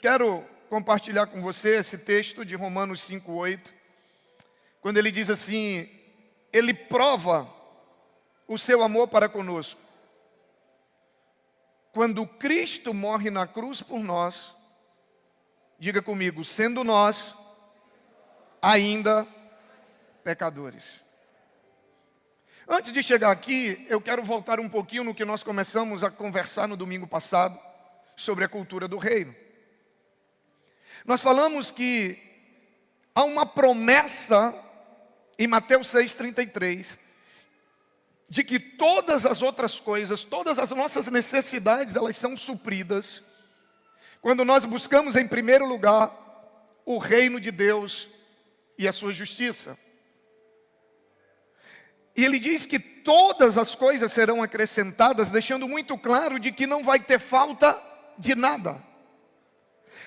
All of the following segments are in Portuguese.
quero compartilhar com você esse texto de Romanos 5:8, quando ele diz assim: Ele prova o seu amor para conosco. Quando Cristo morre na cruz por nós, diga comigo, sendo nós ainda pecadores. Antes de chegar aqui, eu quero voltar um pouquinho no que nós começamos a conversar no domingo passado, sobre a cultura do reino. Nós falamos que há uma promessa em Mateus 6,33, de que todas as outras coisas, todas as nossas necessidades, elas são supridas, quando nós buscamos em primeiro lugar o reino de Deus e a sua justiça. E ele diz que todas as coisas serão acrescentadas, deixando muito claro de que não vai ter falta de nada.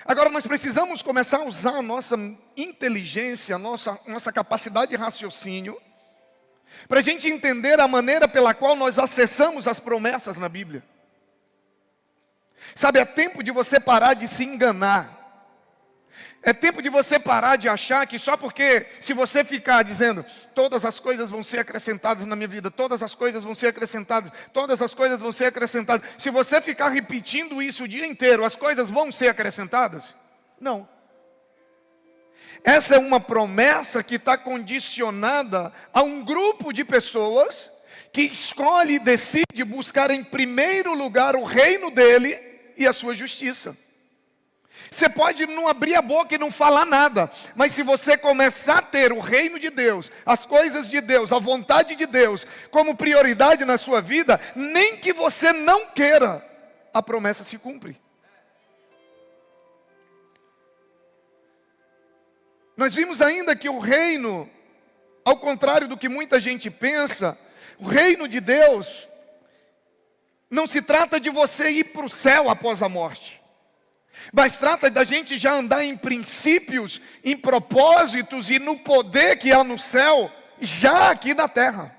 Agora nós precisamos começar a usar a nossa inteligência, a nossa capacidade de raciocínio, para a gente entender a maneira pela qual nós acessamos as promessas na Bíblia. Sabe, é tempo de você parar de se enganar. É tempo de você parar de achar que só porque, se você ficar dizendo, todas as coisas vão ser acrescentadas na minha vida, todas as coisas vão ser acrescentadas, todas as coisas vão ser acrescentadas. Se você ficar repetindo isso o dia inteiro, as coisas vão ser acrescentadas? Não. Essa é uma promessa que está condicionada a um grupo de pessoas que escolhe e decide buscar em primeiro lugar o reino dele e a sua justiça. Você pode não abrir a boca e não falar nada, mas se você começar a ter o reino de Deus, as coisas de Deus, a vontade de Deus como prioridade na sua vida, nem que você não queira, a promessa se cumpre. Nós vimos ainda que o reino, ao contrário do que muita gente pensa, o reino de Deus não se trata de você ir para o céu após a morte, mas trata da gente já andar em princípios, em propósitos e no poder que há no céu, já aqui na terra.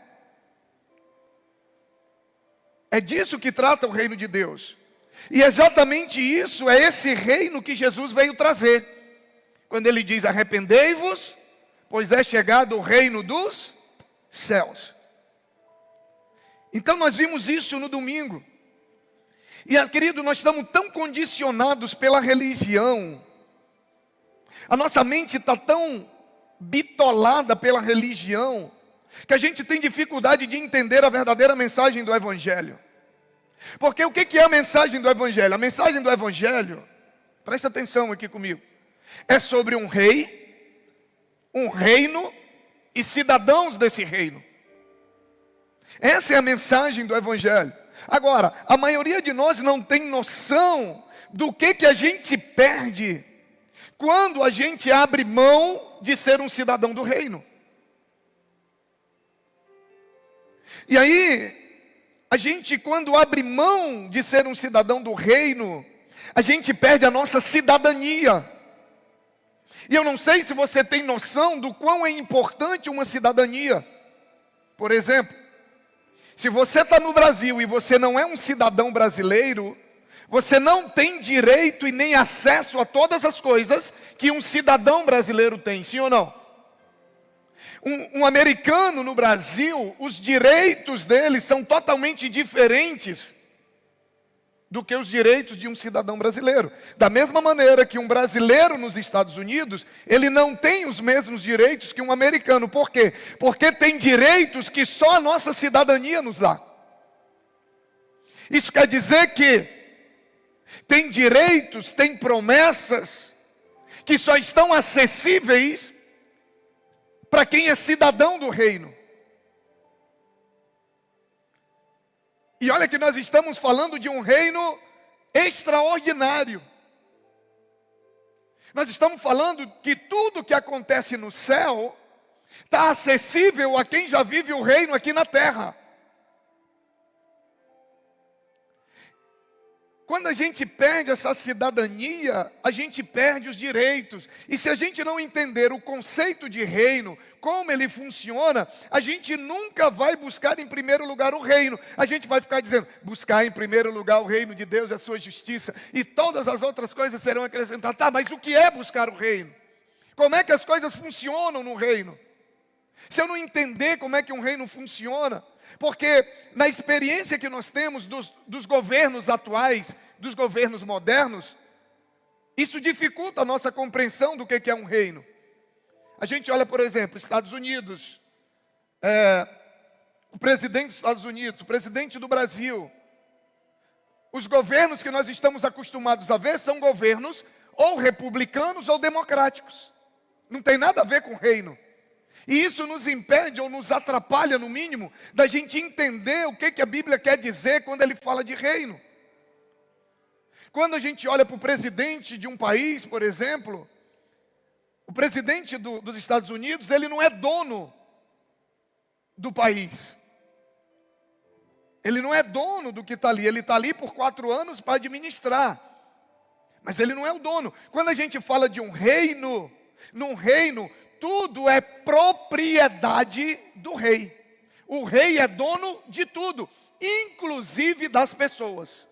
É disso que trata o reino de Deus. E exatamente isso, é esse reino que Jesus veio trazer. Quando ele diz, arrependei-vos, pois é chegado o reino dos céus. Então nós vimos isso no domingo. E querido, nós estamos tão condicionados pela religião. A nossa mente está tão bitolada pela religião, que a gente tem dificuldade de entender a verdadeira mensagem do Evangelho. Porque o que é a mensagem do Evangelho? A mensagem do Evangelho, presta atenção aqui comigo, é sobre um rei, um reino e cidadãos desse reino. Essa é a mensagem do Evangelho. Agora, a maioria de nós não tem noção do que a gente perde quando a gente abre mão de ser um cidadão do reino. E aí, a gente quando abre mão de ser um cidadão do reino, a gente perde a nossa cidadania. E eu não sei se você tem noção do quão é importante uma cidadania. Por exemplo, se você está no Brasil e você não é um cidadão brasileiro, você não tem direito e nem acesso a todas as coisas que um cidadão brasileiro tem, sim ou não? Um americano no Brasil, os direitos dele são totalmente diferentes do que os direitos de um cidadão brasileiro. Da mesma maneira que um brasileiro nos Estados Unidos, ele não tem os mesmos direitos que um americano. Por quê? Porque tem direitos que só a nossa cidadania nos dá. Isso quer dizer que tem direitos, tem promessas que só estão acessíveis para quem é cidadão do reino. E olha que nós estamos falando de um reino extraordinário. Nós estamos falando que tudo que acontece no céu está acessível a quem já vive o reino aqui na terra. Quando a gente perde essa cidadania, a gente perde os direitos. E se a gente não entender o conceito de reino, como ele funciona, a gente nunca vai buscar em primeiro lugar o reino. A gente vai ficar dizendo, buscar em primeiro lugar o reino de Deus e a sua justiça, e todas as outras coisas serão acrescentadas. Tá, mas o que é buscar o reino? Como é que as coisas funcionam no reino? Se eu não entender como é que um reino funciona, porque na experiência que nós temos dos governos atuais, dos governos modernos, isso dificulta a nossa compreensão do que é um reino. A gente olha, por exemplo, Estados Unidos, o presidente dos Estados Unidos, o presidente do Brasil. Os governos que nós estamos acostumados a ver são governos ou republicanos ou democráticos. Não tem nada a ver com reino. E isso nos impede ou nos atrapalha, no mínimo, da gente entender o que a Bíblia quer dizer quando ele fala de reino. Quando a gente olha para o presidente de um país, por exemplo, o presidente dos Estados Unidos, ele não é dono do país. Ele não é dono do que está ali. Ele está ali por 4 anos para administrar. Mas ele não é o dono. Quando a gente fala de um reino, num reino, tudo é propriedade do rei. O rei é dono de tudo, inclusive das pessoas.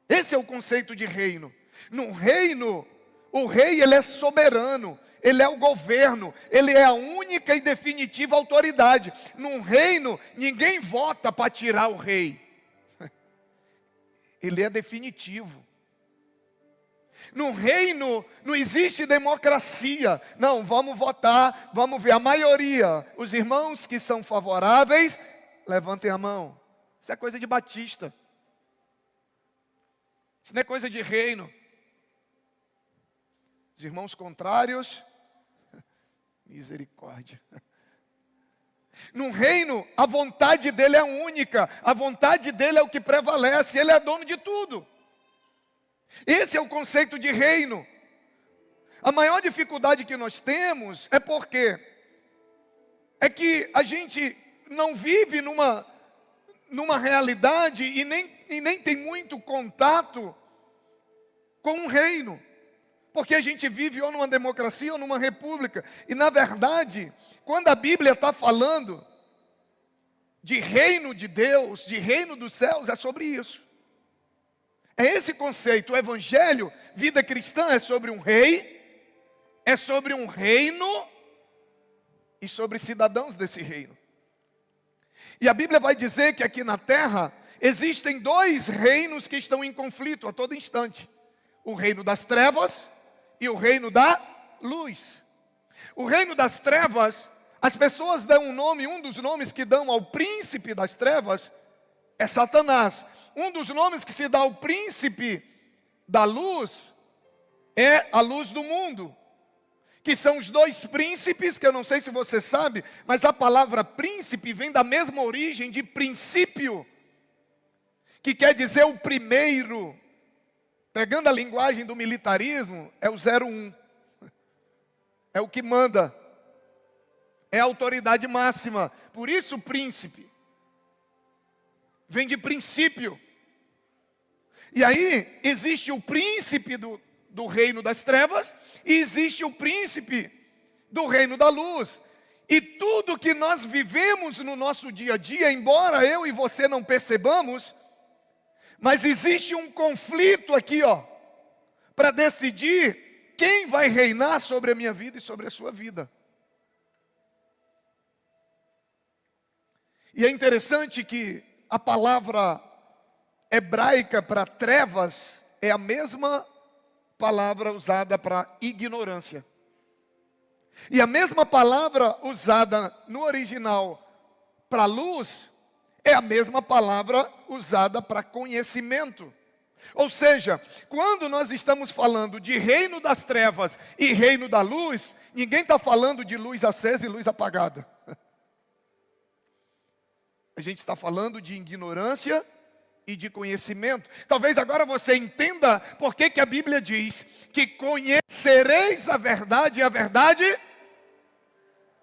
Esse é o conceito de reino. Num reino, o rei ele é soberano, ele é o governo, ele é a única e definitiva autoridade. Num reino, ninguém vota para tirar o rei. Ele é definitivo. No reino não existe democracia. Não, vamos votar, vamos ver a maioria. Os irmãos que são favoráveis, levantem a mão. Isso é coisa de batista. Isso não é coisa de reino. Os irmãos contrários, misericórdia. No reino, a vontade dele é única. A vontade dele é o que prevalece. Ele é dono de tudo. Esse é o conceito de reino. A maior dificuldade que nós temos é porque que a gente não vive numa realidade e nem tem muito contato com um reino. Porque a gente vive ou numa democracia ou numa república. E na verdade, quando a Bíblia está falando de reino de Deus, de reino dos céus, é sobre isso. É esse conceito. O evangelho, vida cristã, é sobre um rei, é sobre um reino e sobre cidadãos desse reino. E a Bíblia vai dizer que aqui na terra existem 2 reinos que estão em conflito a todo instante: o reino das trevas e o reino da luz. O reino das trevas, as pessoas dão um dos nomes que dão ao príncipe das trevas é Satanás. Um dos nomes que se dá ao príncipe da luz é a luz do mundo, que são os 2 príncipes, que eu não sei se você sabe, mas a palavra príncipe vem da mesma origem de princípio, que quer dizer o primeiro. Pegando a linguagem do militarismo, é o 01. É o que manda. É a autoridade máxima. Por isso príncipe vem de princípio. E aí existe o príncipe do reino das trevas e existe o príncipe do reino da luz. E tudo que nós vivemos no nosso dia a dia, embora eu e você não percebamos, mas existe um conflito aqui, para decidir quem vai reinar sobre a minha vida e sobre a sua vida. E é interessante que a palavra hebraica para trevas é a mesma palavra usada para ignorância. E a mesma palavra usada no original para luz é a mesma palavra usada para conhecimento. Ou seja, quando nós estamos falando de reino das trevas e reino da luz, ninguém está falando de luz acesa e luz apagada. A gente está falando de ignorância e de conhecimento. Talvez agora você entenda por que a Bíblia diz que conhecereis a verdade e a verdade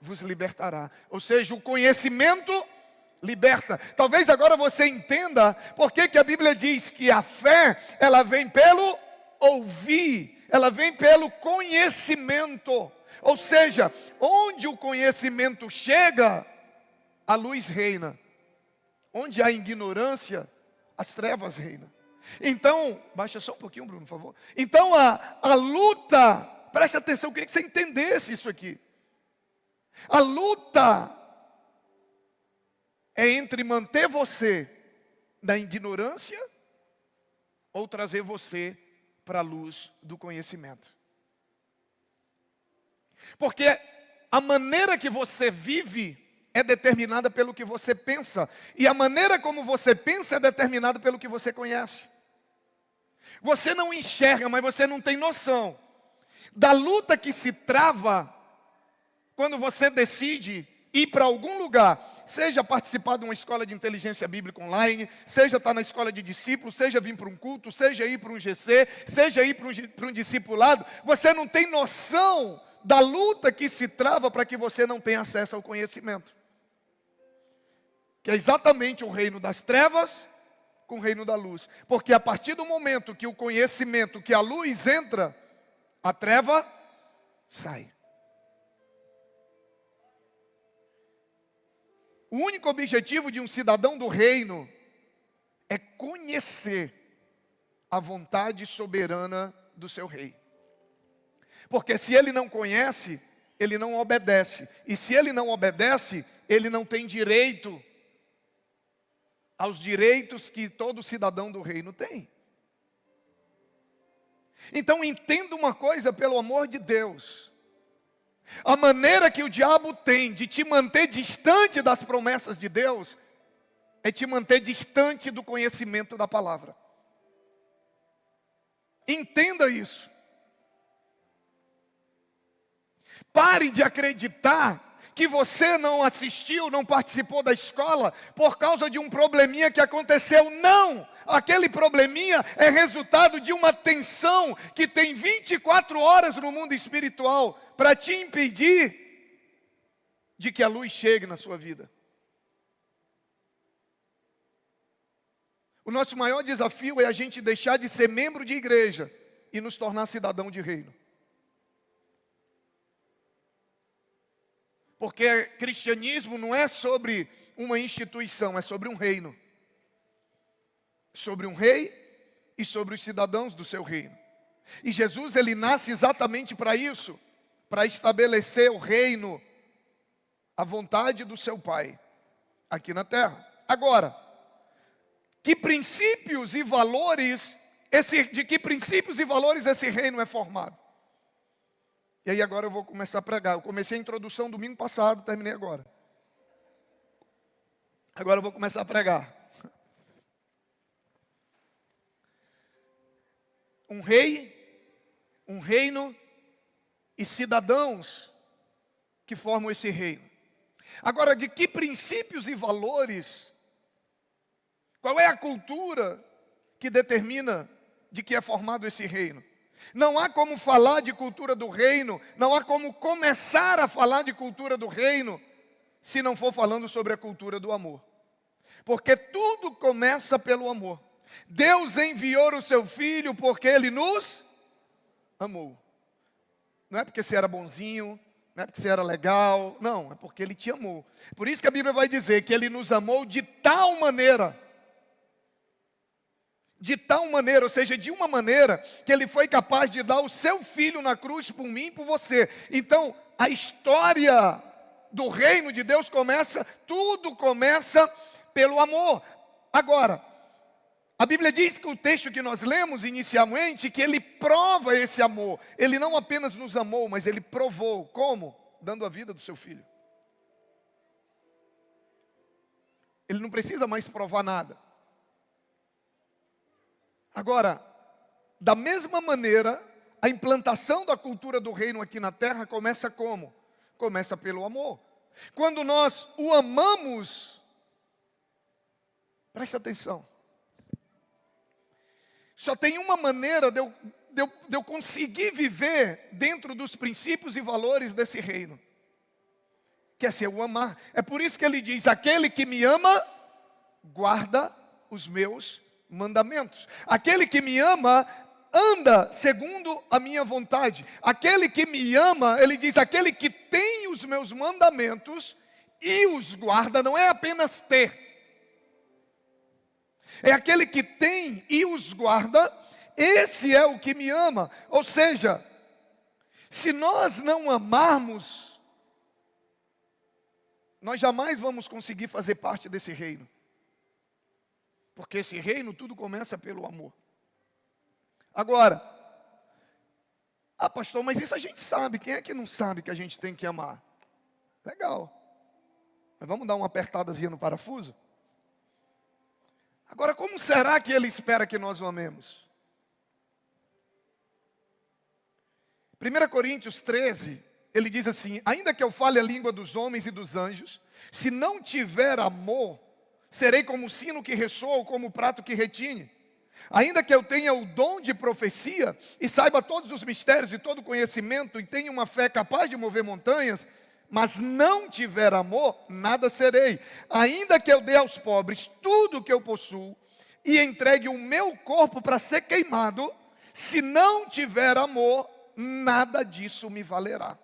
vos libertará. Ou seja, o conhecimento liberta. Talvez agora você entenda por que a Bíblia diz que a fé, ela vem pelo ouvir, ela vem pelo conhecimento. Ou seja, onde o conhecimento chega, a luz reina. Onde há ignorância, as trevas reinam. Então, baixa só um pouquinho, Bruno, por favor. Então a luta, preste atenção, eu queria que você entendesse isso aqui. A luta é entre manter você na ignorância ou trazer você para a luz do conhecimento. Porque a maneira que você vive é determinada pelo que você pensa. E a maneira como você pensa é determinada pelo que você conhece. Você não enxerga, mas você não tem noção da luta que se trava quando você decide ir para algum lugar, seja participar de uma escola de inteligência bíblica online, seja estar na escola de discípulos, seja vir para um culto, seja ir para um GC, seja ir para um discipulado, você não tem noção da luta que se trava para que você não tenha acesso ao conhecimento. Que é exatamente o reino das trevas com o reino da luz. Porque a partir do momento que o conhecimento, que a luz entra, a treva sai. O único objetivo de um cidadão do reino é conhecer a vontade soberana do seu rei. Porque se ele não conhece, ele não obedece. E se ele não obedece, ele não tem direito aos direitos que todo cidadão do reino tem. Então entenda uma coisa, pelo amor de Deus. A maneira que o diabo tem de te manter distante das promessas de Deus é te manter distante do conhecimento da palavra. Entenda isso. Pare de acreditar que você não assistiu, não participou da escola por causa de um probleminha que aconteceu. Não! Aquele probleminha é resultado de uma tensão que tem 24 horas no mundo espiritual para te impedir de que a luz chegue na sua vida. O nosso maior desafio é a gente deixar de ser membro de igreja e nos tornar cidadão de reino. Porque cristianismo não é sobre uma instituição, é sobre um reino. Sobre um rei e sobre os cidadãos do seu reino. E Jesus, ele nasce exatamente para isso, para estabelecer o reino, a vontade do seu Pai, aqui na terra. Agora, que princípios e valores, de que princípios e valores esse reino é formado? E aí agora eu vou começar a pregar. Eu comecei a introdução domingo passado, terminei agora. Agora eu vou começar a pregar. Um rei, um reino e cidadãos que formam esse reino. Agora, de que princípios e valores, qual é a cultura que determina de que é formado esse reino? Não há como falar de cultura do reino, não há como começar a falar de cultura do reino, se não for falando sobre a cultura do amor. Porque tudo começa pelo amor. Deus enviou o seu Filho porque Ele nos amou. Não é porque você era bonzinho, não é porque você era legal, não, é porque Ele te amou. Por isso que a Bíblia vai dizer que Ele nos amou de tal maneira, ou seja, de uma maneira que Ele foi capaz de dar o seu Filho na cruz por mim e por você. Então, a história do reino de Deus tudo começa pelo amor. Agora, a Bíblia diz que o texto que nós lemos inicialmente, que Ele prova esse amor. Ele não apenas nos amou, mas Ele provou. Como? Dando a vida do seu Filho. Ele não precisa mais provar nada. Agora, da mesma maneira, a implantação da cultura do reino aqui na terra começa como? Começa pelo amor. Quando nós o amamos, preste atenção. Só tem uma maneira de eu conseguir viver dentro dos princípios e valores desse reino. quer ser o amar. É por isso que ele diz: aquele que me ama, guarda os meus mandamentos. Aquele que me ama, anda segundo a minha vontade. Aquele que me ama, ele diz, aquele que tem os meus mandamentos e os guarda, não é apenas ter. É aquele que tem e os guarda, esse é o que me ama. Ou seja, se nós não amarmos, nós jamais vamos conseguir fazer parte desse reino. Porque esse reino, tudo começa pelo amor. Agora, pastor, mas isso a gente sabe. Quem é que não sabe que a gente tem que amar? Legal. Mas vamos dar uma apertadazinha no parafuso? Agora, como será que ele espera que nós o amemos? 1 Coríntios 13, ele diz assim: ainda que eu fale a língua dos homens e dos anjos, se não tiver amor, serei como o sino que ressoa ou como o prato que retine. Ainda que eu tenha o dom de profecia e saiba todos os mistérios e todo o conhecimento e tenha uma fé capaz de mover montanhas, mas não tiver amor, nada serei. Ainda que eu dê aos pobres tudo o que eu possuo e entregue o meu corpo para ser queimado, se não tiver amor, nada disso me valerá.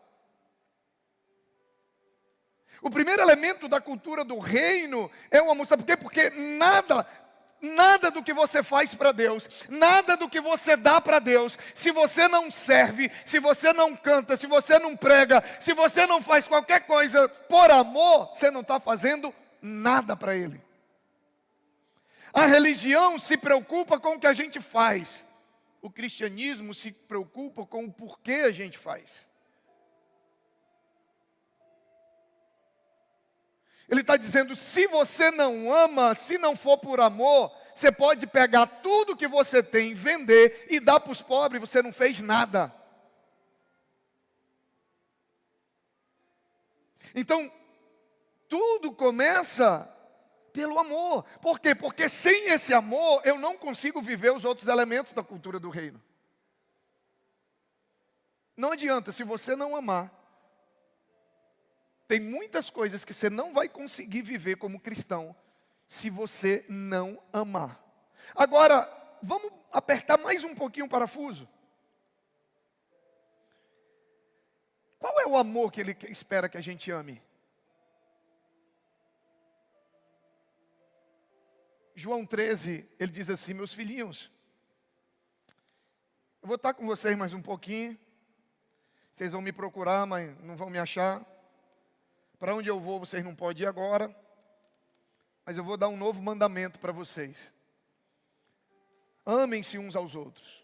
O primeiro elemento da cultura do reino é o amor. Sabe por quê? Porque nada do que você faz para Deus, nada do que você dá para Deus, se você não serve, se você não canta, se você não prega, se você não faz qualquer coisa por amor, você não está fazendo nada para Ele. A religião se preocupa com o que a gente faz. O cristianismo se preocupa com o porquê a gente faz. Ele está dizendo, se você não ama, se não for por amor, você pode pegar tudo que você tem, vender e dar para os pobres, você não fez nada. Então, tudo começa pelo amor. Por quê? Porque sem esse amor, eu não consigo viver os outros elementos da cultura do reino. Não adianta, se você não amar, tem muitas coisas que você não vai conseguir viver como cristão se você não amar. Agora, vamos apertar mais um pouquinho o parafuso. Qual é o amor que Ele espera que a gente ame? João 13, ele diz assim: meus filhinhos, eu vou estar com vocês mais um pouquinho. Vocês vão me procurar, mas não vão me achar. Para onde eu vou, vocês não podem ir agora. Mas eu vou dar um novo mandamento para vocês. Amem-se uns aos outros.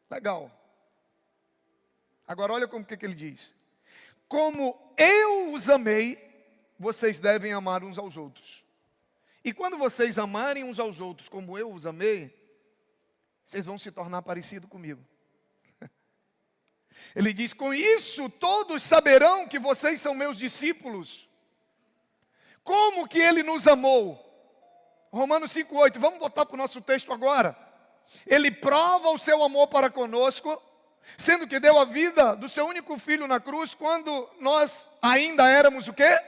Legal. Agora olha como que ele diz. Como eu os amei, vocês devem amar uns aos outros. E quando vocês amarem uns aos outros como eu os amei, vocês vão se tornar parecidos comigo. Ele diz, com isso todos saberão que vocês são meus discípulos. Como que Ele nos amou? Romanos 5,8, vamos botar para o nosso texto agora. Ele prova o seu amor para conosco, sendo que deu a vida do seu único filho na cruz, quando nós ainda éramos o quê?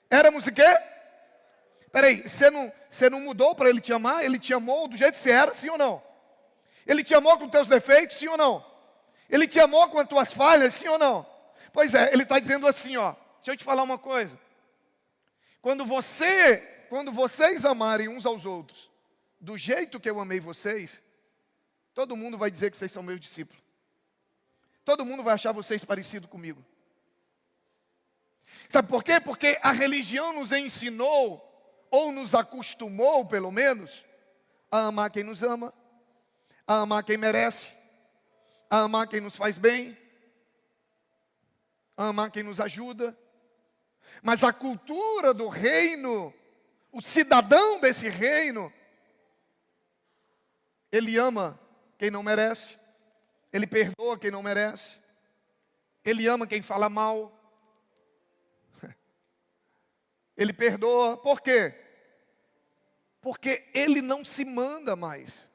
Éramos o quê? Peraí, você não mudou para Ele te amar? Ele te amou do jeito que você era, sim ou não? Ele te amou com teus defeitos, sim ou não? Ele te amou com as tuas falhas, sim ou não? Pois é, Ele está dizendo assim, ó. Deixa eu te falar uma coisa. Quando vocês amarem uns aos outros, do jeito que eu amei vocês, todo mundo vai dizer que vocês são meus discípulos. Todo mundo vai achar vocês parecidos comigo. Sabe por quê? Porque a religião nos ensinou, ou nos acostumou, pelo menos, a amar quem nos ama, a amar quem merece, a amar quem nos faz bem, a amar quem nos ajuda. Mas a cultura do reino, o cidadão desse reino, ele ama quem não merece, ele perdoa quem não merece, ele ama quem fala mal, ele perdoa. Por quê? Porque ele não se manda mais.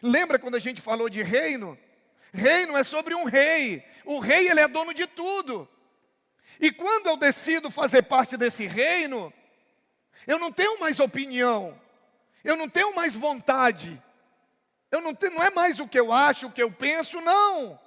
Lembra quando a gente falou de reino? Reino é sobre um rei. O rei, ele é dono de tudo. E quando eu decido fazer parte desse reino, eu não tenho mais opinião, eu não tenho mais vontade, não é mais o que eu acho, o que eu penso, não.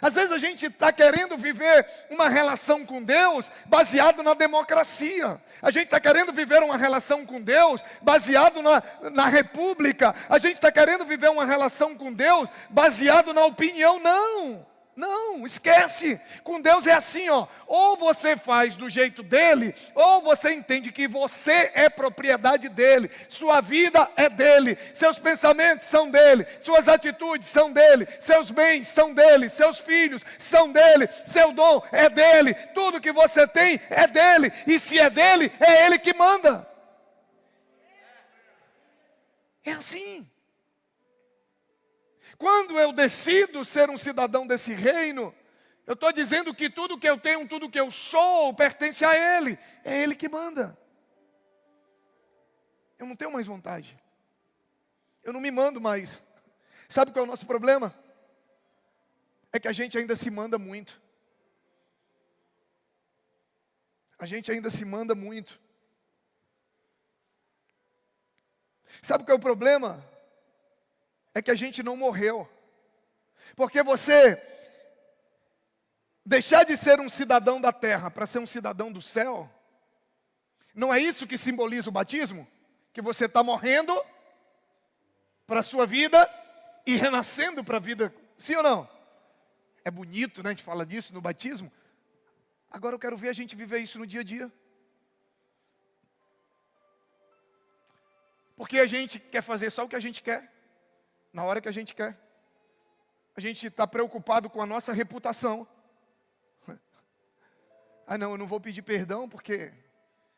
Às vezes a gente está querendo viver uma relação com Deus baseado na democracia. A gente está querendo viver uma relação com Deus baseado na república. A gente está querendo viver uma relação com Deus baseado na opinião. Não, não, esquece. Com Deus é assim, ó. Ou você faz do jeito dele, ou você entende que você é propriedade dele. Sua vida é dele, seus pensamentos são dele, suas atitudes são dele, seus bens são dele, seus filhos são dele, seu dom é dele, tudo que você tem é dele, e se é dele, é ele que manda. É assim. Quando eu decido ser um cidadão desse reino, eu estou dizendo que tudo que eu tenho, tudo que eu sou, pertence a Ele. É Ele que manda. Eu não tenho mais vontade. Eu não me mando mais. Sabe qual é o nosso problema? É que a gente ainda se manda muito. A gente ainda se manda muito. Sabe qual é o problema? É que a gente não morreu. Porque você deixar de ser um cidadão da terra para ser um cidadão do céu, não é isso que simboliza o batismo? Que você está morrendo para a sua vida e renascendo para a vida, sim ou não? É bonito, né? A gente fala disso no batismo. Agora eu quero ver a gente viver isso no dia a dia. Porque a gente quer fazer só o que a gente quer. Na hora que a gente quer. A gente está preocupado com a nossa reputação. Ah não, eu não vou pedir perdão porque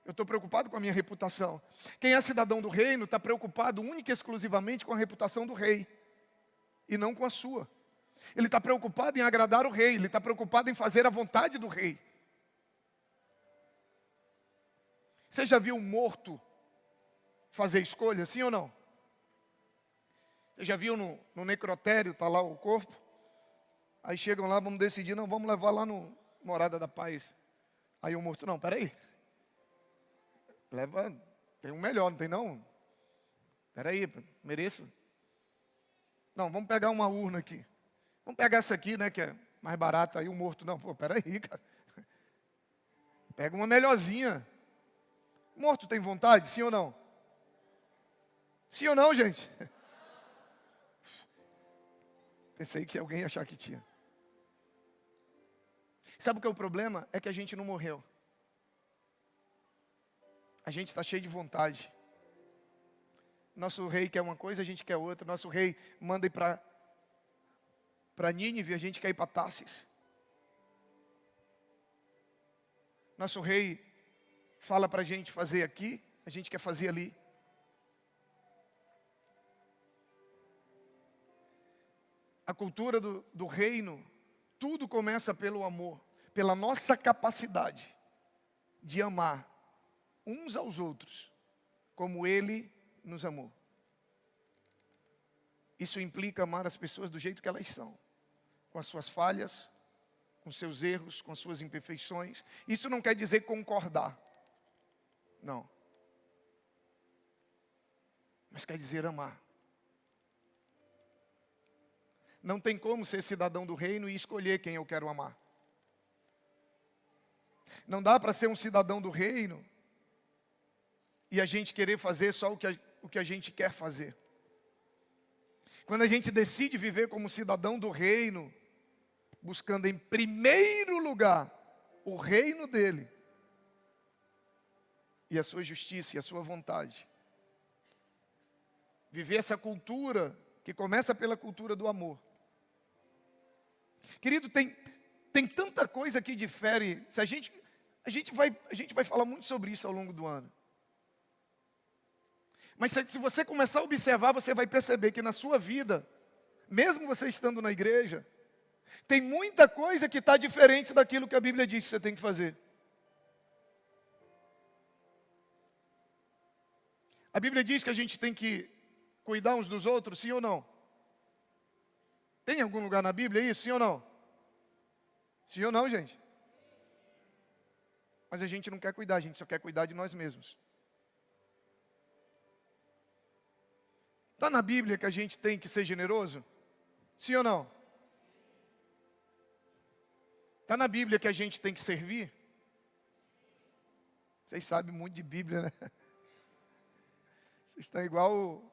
eu estou preocupado com a minha reputação. Quem é cidadão do reino está preocupado única e exclusivamente com a reputação do rei. E não com a sua. Ele está preocupado em agradar o rei. Ele está preocupado em fazer a vontade do rei. Você já viu um morto fazer escolha, sim ou não? Você já viu no necrotério, está lá o corpo? Aí chegam lá, vamos decidir, não, vamos levar lá no Morada da Paz. Aí o morto, não, peraí. Leva, tem um melhor, não tem não? Peraí, mereço. Não, vamos pegar uma urna aqui. Vamos pegar essa aqui, né, que é mais barata. Aí o morto, não, pô, peraí, cara. Pega uma melhorzinha. O morto tem vontade, sim ou não? Sim ou não, gente? Pensei que alguém ia achar que tinha. Sabe o que é o problema? É que a gente não morreu. A gente está cheio de vontade. Nosso rei quer uma coisa, a gente quer outra. Nosso rei manda ir para Nínive, a gente quer ir para Tarsis. Nosso rei fala para a gente fazer aqui, a gente quer fazer ali. A cultura do reino, tudo começa pelo amor, pela nossa capacidade de amar uns aos outros, como Ele nos amou. Isso implica amar as pessoas do jeito que elas são, com as suas falhas, com seus erros, com as suas imperfeições. Isso não quer dizer concordar, não. Mas quer dizer amar. Não tem como ser cidadão do reino e escolher quem eu quero amar. Não dá para ser um cidadão do reino e a gente querer fazer só o que a gente quer fazer. Quando a gente decide viver como cidadão do reino, buscando em primeiro lugar o reino dele e a sua justiça e a sua vontade. Viver essa cultura que começa pela cultura do amor. Querido, tem tanta coisa que difere. Se a gente vai falar muito sobre isso ao longo do ano. Mas se você começar a observar, você vai perceber que na sua vida, mesmo você estando na igreja, tem muita coisa que está diferente daquilo que a Bíblia diz que você tem que fazer. A Bíblia diz que a gente tem que cuidar uns dos outros, sim ou não? Tem algum lugar na Bíblia isso, sim ou não? Sim ou não, gente? Mas a gente não quer cuidar, a gente só quer cuidar de nós mesmos. Está na Bíblia que a gente tem que ser generoso? Sim ou não? Está na Bíblia que a gente tem que servir? Vocês sabem muito de Bíblia, né? Vocês estão igual o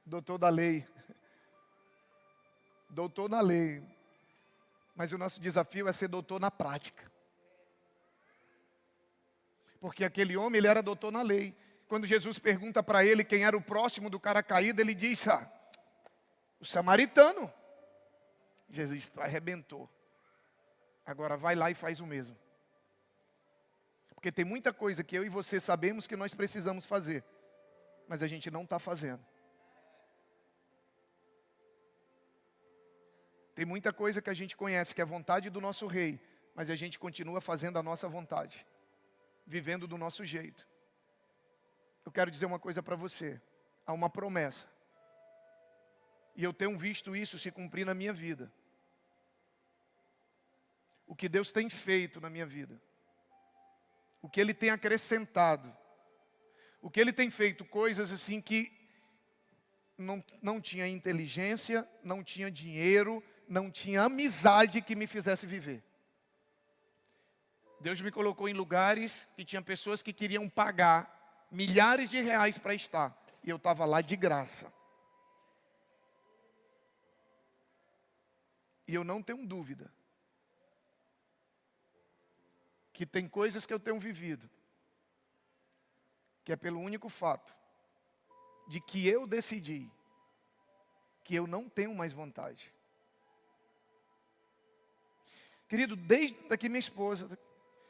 doutor da lei. Doutor na lei. Mas o nosso desafio é ser doutor na prática. Porque aquele homem, ele era doutor na lei. Quando Jesus pergunta para ele quem era o próximo do cara caído, ele diz, o samaritano. Jesus arrebentou. Agora vai lá e faz o mesmo. Porque tem muita coisa que eu e você sabemos que nós precisamos fazer, mas a gente não está fazendo. Tem muita coisa que a gente conhece que é vontade do nosso rei, mas a gente continua fazendo a nossa vontade, vivendo do nosso jeito. Eu quero dizer uma coisa para você, há uma promessa, e eu tenho visto isso se cumprir na minha vida. O que Deus tem feito na minha vida, o que Ele tem acrescentado, o que Ele tem feito, coisas assim que não tinha inteligência, não tinha dinheiro, não tinha amizade que me fizesse viver. Deus me colocou em lugares que tinha pessoas que queriam pagar milhares de reais para estar, e eu estava lá de graça. E eu não tenho dúvida que tem coisas que eu tenho vivido, que é pelo único fato de que eu decidi que eu não tenho mais vontade. Querido, desde que minha esposa,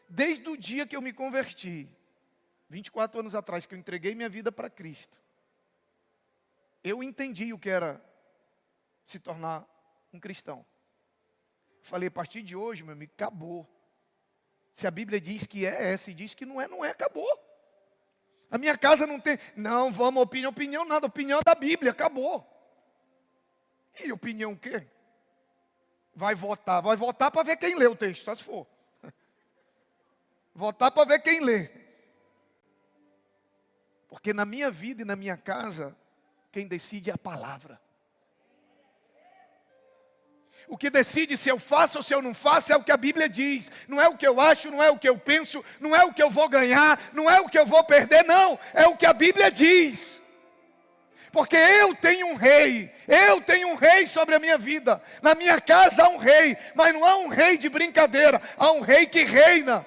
desde o dia que eu me converti, 24 anos atrás, que eu entreguei minha vida para Cristo, eu entendi o que era se tornar um cristão. Falei, a partir de hoje, meu amigo, acabou. Se a Bíblia diz que é, se diz que não é, acabou. A minha casa não tem, não, vamos, opinião nada, opinião da Bíblia, acabou. E opinião o quê? Vai votar para ver quem lê o texto, só se for. Votar para ver quem lê. Porque na minha vida e na minha casa, quem decide é a palavra. O que decide se eu faço ou se eu não faço é o que a Bíblia diz. Não é o que eu acho, não é o que eu penso, não é o que eu vou ganhar, não é o que eu vou perder, não. É o que a Bíblia diz. Porque eu tenho um rei sobre a minha vida. Na minha casa há um rei, mas não há um rei de brincadeira, há um rei que reina.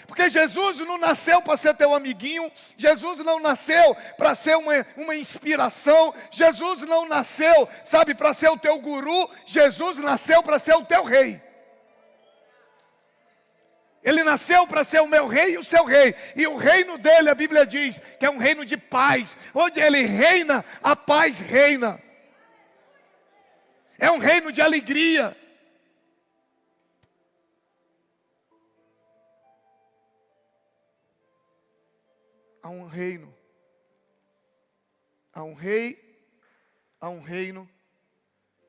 Porque Jesus não nasceu para ser teu amiguinho, Jesus não nasceu para ser uma inspiração, Jesus não nasceu, sabe, para ser o teu guru, Jesus nasceu para ser o teu rei. Ele nasceu para ser o meu rei e o seu rei, e o reino dele, a Bíblia diz, que é um reino de paz, onde ele reina, a paz reina. É um reino de alegria. Há um reino, há um rei, há um reino,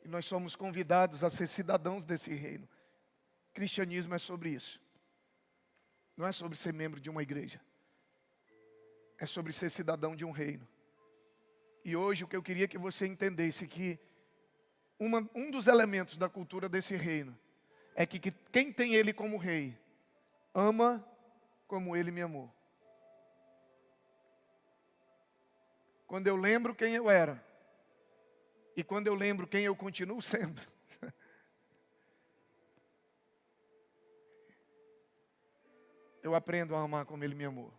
e nós somos convidados a ser cidadãos desse reino. Cristianismo é sobre isso. Não é sobre ser membro de uma igreja. É sobre ser cidadão de um reino. E hoje o que eu queria que você entendesse que um dos elementos da cultura desse reino é que quem tem ele como rei, ama como ele me amou. Quando eu lembro quem eu era, e quando eu lembro quem eu continuo sendo, eu aprendo a amar como Ele me amou.